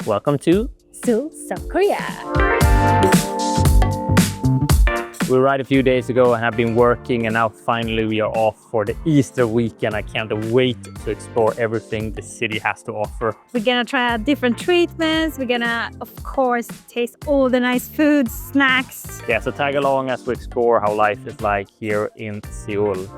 Welcome to Seoul, South Korea. We arrived a few days ago and have been working, and now finally we are off for the Easter weekend. I can't wait to explore everything the city has to offer. We're gonna try out different treatments. We're gonna, of course, taste all the nice foods, snacks. Yeah, so tag along as we explore how life is like here in Seoul.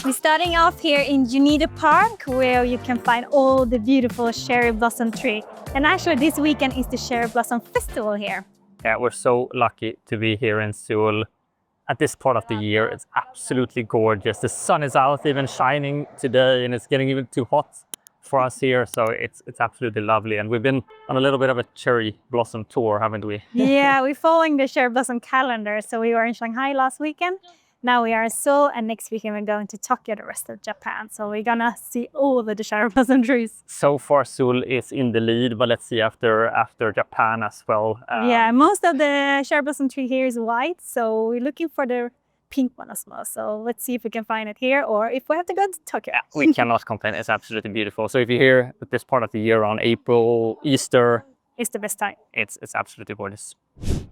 We're starting off here in Junita Park, where you can find all the beautiful cherry blossom tree. And actually this weekend is the cherry blossom festival here. Yeah, we're so lucky to be here in Seoul at this part of the year. It's absolutely gorgeous. The sun is out, even shining today, and it's getting even too hot for us here. So it's absolutely lovely. And we've been on a little bit of a cherry blossom tour, haven't we? Yeah, we're following the cherry blossom calendar. So we were in Shanghai last weekend. Now we are in Seoul, and next weekend we're going to Tokyo, the rest of Japan. So we're gonna see all the cherry blossom trees. So far, Seoul is in the lead, but let's see after Japan as well. Yeah, most of the cherry blossom tree here is white, so we're looking for the pink one as well. So let's see if we can find it here, or if we have to go to Tokyo. We cannot complain. It's absolutely beautiful. So if you're here at this part of the year around April, Easter, It's the best time. it's absolutely gorgeous.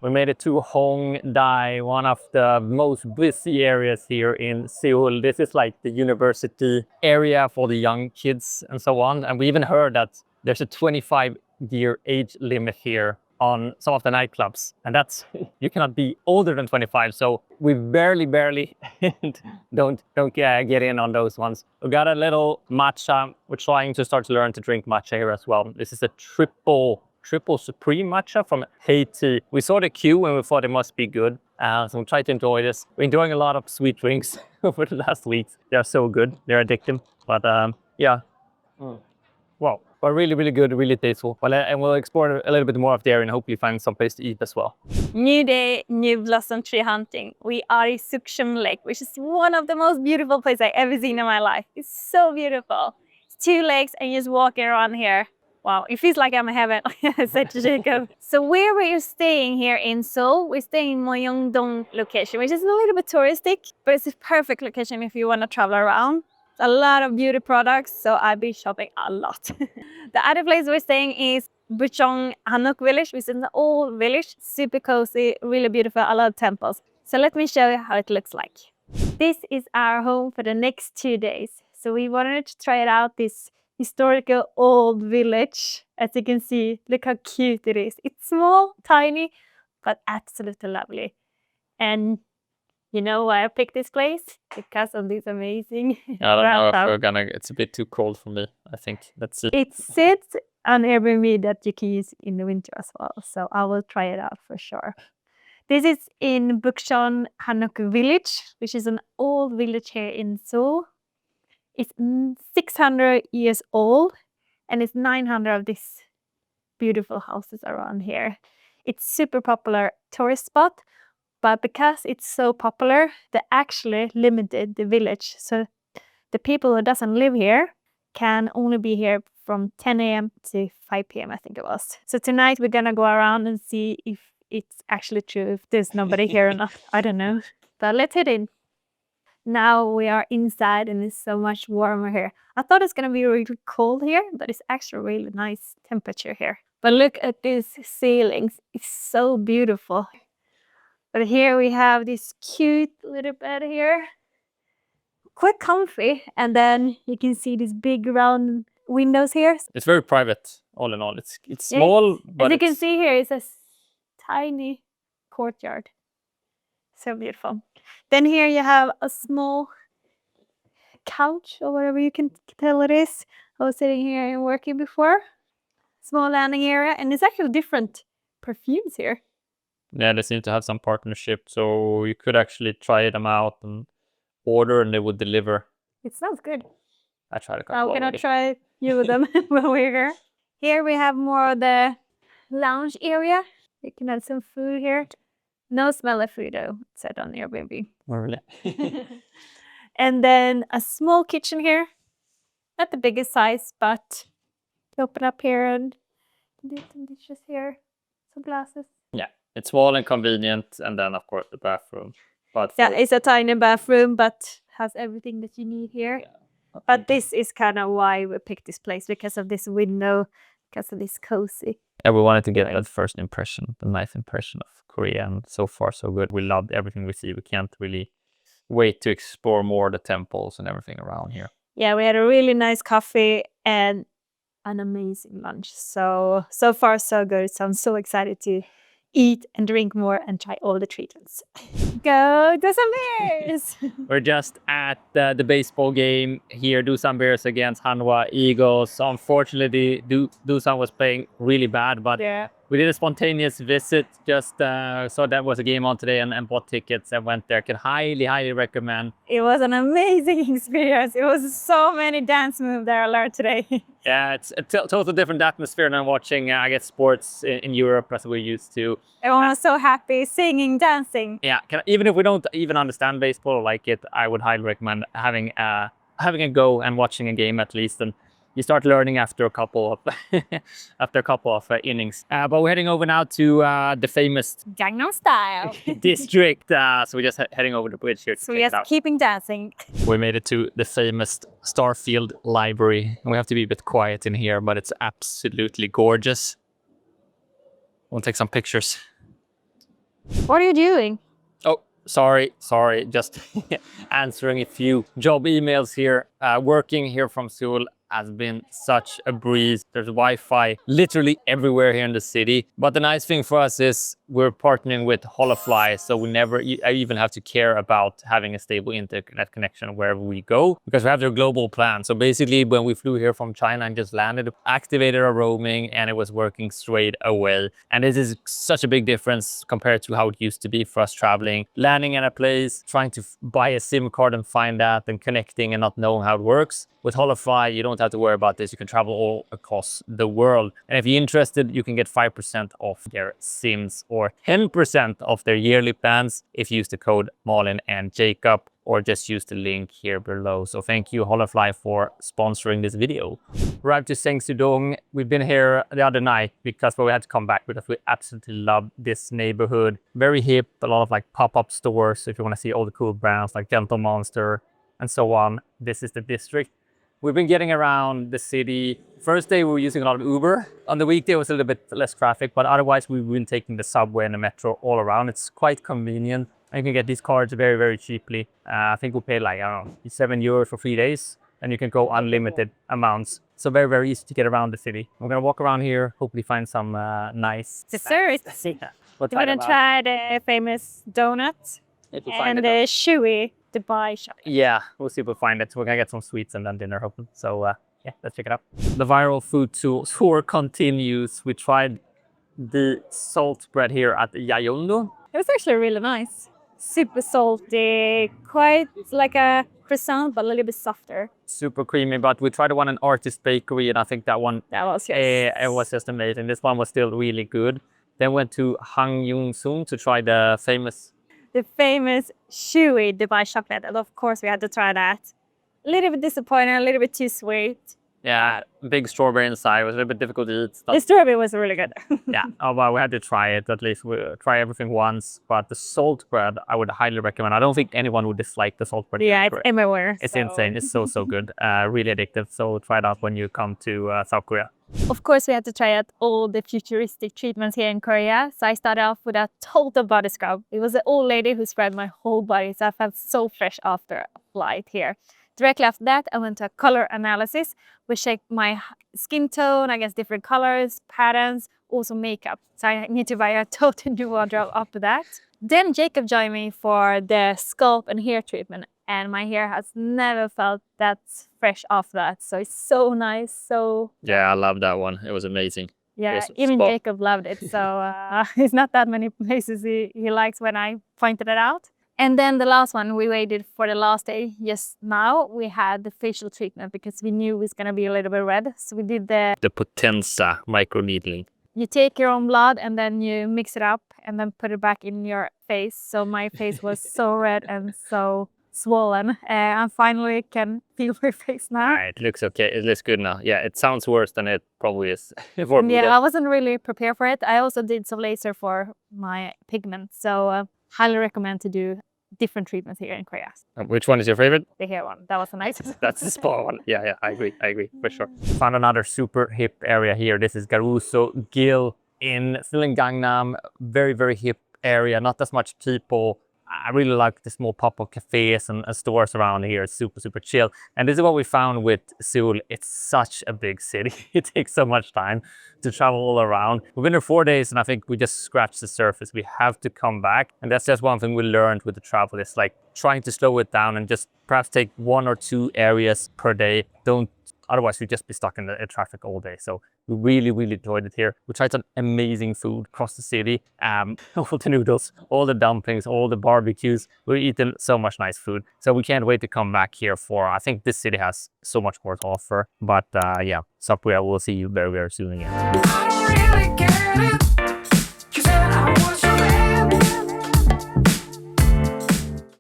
We made it to Hongdae, one of the most busy areas here in Seoul. This is like the university area for the young kids and so on. And we even heard that there's a 25-year age limit here on some of the nightclubs. And that's, you cannot be older than 25. So we barely don't get in on those ones. We got a little matcha. We're trying to start to learn to drink matcha here as well. This is a triple supreme matcha from Haiti. We saw the queue and we thought it must be good. So we'll try to enjoy this. We're enjoying a lot of sweet drinks over the last weeks. They're so good. They're addictive. But yeah. Wow. But really good, really tasteful. Well, and we'll explore a little bit more of there and hopefully find some place to eat as well. New day, new blossom tree hunting. We are in Sukchum Lake, which is one of the most beautiful places I've ever seen in my life. It's so beautiful. It's 2 lakes and you're just walking around here. Wow, it feels like I'm in heaven, I said to Jacob. So where we're staying here in Seoul, we're staying in Myeongdong location, which is a little bit touristic, but it's a perfect location if you want to travel around. A lot of beauty products, so I've been shopping a lot. The other place we're staying is Bucheon Hanok village, which is an old village, super cozy, really beautiful, a lot of temples. So let me show you how it looks like. This is our home for the next 2 days. So we wanted to try it out, this historical old village. As you can see, look how cute it is. It's small, tiny, but absolutely lovely. And you know why I picked this place? Because of this amazing I don't know if bathtub. we're gonna, it's a bit too cold for me, I think. Let's see. It sits on Airbnb that you can use in the winter as well. So I will try it out for sure. This is in Bucheon Hanok village, which is an old village here in Seoul. It's 600 years old, and it's 900 of these beautiful houses around here. It's super popular tourist spot, but because it's so popular, they actually limited the village. So the people who doesn't live here can only be here from 10 a.m. to 5 p.m. I think it was. So tonight we're gonna go around and see if it's actually true, if there's nobody here or not. I don't know. But let's head in. Now we are inside and it's so much warmer here. I thought it's gonna be really cold here, but it's actually really nice temperature here. But look at these ceilings. It's so beautiful. But here we have this cute little bed here. Quite comfy. And then you can see these big round windows here. It's very private, all in all. It's Yeah, small, but as you can see here, it's a tiny courtyard. So beautiful. Then here you have a small couch or whatever you can tell it is. I was sitting here and working before. Small landing area, and it's actually different perfumes here. yeah, they seem to have some partnership, so you could actually try them out and order and they would deliver. It smells good. I tried a couple Now we're gonna already. try a few of them when we're here. Here we have more of the lounge area. You can have some food here. No smell of food though, it said on Airbnb. Oh, really? And then a small kitchen here. Not the biggest size, but you open up here and do some dishes here. for glasses. Yeah, it's small and convenient, and then of course the bathroom. But Yeah, for- it's a tiny bathroom, but has everything that you need here. But this is kind of why we picked this place, because of this window, because of this cozy. And we wanted to get feeling. that first impression, the nice impression of Korea, and so far so good. We loved everything we see. We can't really wait to explore more the temples and everything around here. Yeah, we had a really nice coffee and an amazing lunch. So far so good. So I'm so excited to eat and drink more and try all the treatments. Go Dusan Bears! We're just at the baseball game here, Dusan Bears against Hanwha Eagles. Unfortunately, Dusan was playing really bad, but Yeah. we did a spontaneous visit, just so that was a game on today, and bought tickets and went there. Can highly recommend. It was an amazing experience. It was so many dance moves that I learned today. Yeah, it's a total different atmosphere than watching, I guess, sports in Europe as we're used to. Everyone was so happy, singing, dancing. Yeah, even if we don't even understand baseball or like it, I would highly recommend having a go and watching a game at least. And you start learning after a couple of innings. But we're heading over now to the famous Gangnam Style. district. So we're just heading over the bridge here to So check yes, it out. keeping dancing. We made it to the famous Starfield Library. And we have to be a bit quiet in here, but it's absolutely gorgeous. We'll take some pictures. What are you doing? Oh, sorry. Just answering a few job emails here. Working here from Seoul has been such a breeze. There's Wi-Fi literally everywhere here in the city. But the nice thing for us is we're partnering with Holafly, so we never even have to care about having a stable internet connection wherever we go, because we have their global plan. So basically, when we flew here from China and just landed, activated our roaming, and it was working straight away. And this is such a big difference compared to how it used to be for us traveling, landing in a place, trying to buy a SIM card and find that, and connecting and not knowing how it works. With Holafly, you don't have to worry about this. You can travel all across the world. And if you're interested, you can get 5% off their SIMs or 10% off their yearly plans if you use the code Malin and Jacob, or just use the link here below. So thank you, Holafly, for sponsoring this video. Arrived to Sengsudong. We've been here the other night because we had to come back because we absolutely love this neighborhood. Very hip, a lot of like pop-up stores if you want to see all the cool brands like Gentle Monster and so on. This is the district. We've been getting around the city. First day we were using a lot of Uber. On the weekday it was a little bit less traffic, but otherwise we've been taking the subway and the metro all around. It's quite convenient. And you can get these cards very cheaply. I think we paid like, I don't know, €7 for 3 days, and you can go unlimited amounts. So very easy to get around the city. We're gonna walk around here, hopefully find some nice Desserts. Yeah, we'll You want to try the famous donut if we find and it. the chewy Dubai chocolate. Yeah, we'll see if we find it. We're gonna get some sweets and then dinner, hopefully. So yeah, let's check it out. The viral food tour continues. We tried the salt bread here at Yayondo. It was actually really nice. Super salty, quite like a croissant, but a little bit softer. Super creamy, but we tried the one in Artist Bakery, and I think that one That was it was just amazing. This one was still really good. Then went to Hang Yung Sung to try the famous chewy Dubai chocolate, and of course we had to try that. A little bit disappointing, a little bit too sweet. Yeah, big strawberry inside. It was a little bit difficult to eat. The strawberry was really good. Yeah, oh, well, we had to try it. At least we try everything once. But the salt bread, I would highly recommend. I don't think anyone would dislike the salt bread. Yeah, it's everywhere. It's so. insane. It's so good. Really addictive. So try it out when you come to South Korea. Of course, we had to try out all the futuristic treatments here in Korea. So I started off with a total body scrub. It was an old lady who scrubbed my whole body. So I felt so fresh after a flight here. Directly after that, I went to a color analysis, which checked my skin tone, I guess different colors, patterns, also makeup. So I need to buy a total new wardrobe after that. Then Jacob joined me for the scalp and hair treatment. And my hair has never felt that fresh after that. So it's so nice, so... Yeah, I love that one. It was amazing. Yeah, even Jacob loved it. So it's not that many places he likes when I pointed it out. And then the last one, we waited for the last day. Just now we had the facial treatment because we knew it was going to be a little bit red. So we did the Potenza microneedling. You take your own blood and then you mix it up and then put it back in your face. So my face was so red and so swollen. I finally can feel my face now. It looks okay. It looks good now. Yeah, it sounds worse than it probably is. For me, Yeah, I wasn't really prepared for it. I also did some laser for my pigment, so highly recommend to do different treatments here in Korea. Which one is your favorite? The hair one, that was the nicest. That's the spa one. Yeah, I agree for sure. Found another super hip area here. This is Garuso Gil in still in Gangnam. Very hip area. Not as much people. I really like the small pop-up cafes and stores around here. It's super chill. And this is what we found with Seoul. It's such a big city. It takes so much time to travel all around. We've been there 4 days and I think we just scratched the surface. We have to come back. And that's just one thing we learned with the travel. It's like trying to slow it down and just perhaps take 1 or 2 areas per day. Otherwise, we'd just be stuck in the traffic all day. So we really enjoyed it here. We tried some amazing food across the city. All the noodles, all the dumplings, all the barbecues. We're eating so much nice food. So we can't wait to come back here I think this city has so much more to offer. But yeah, South Korea, we'll see you very soon again. I don't really get it.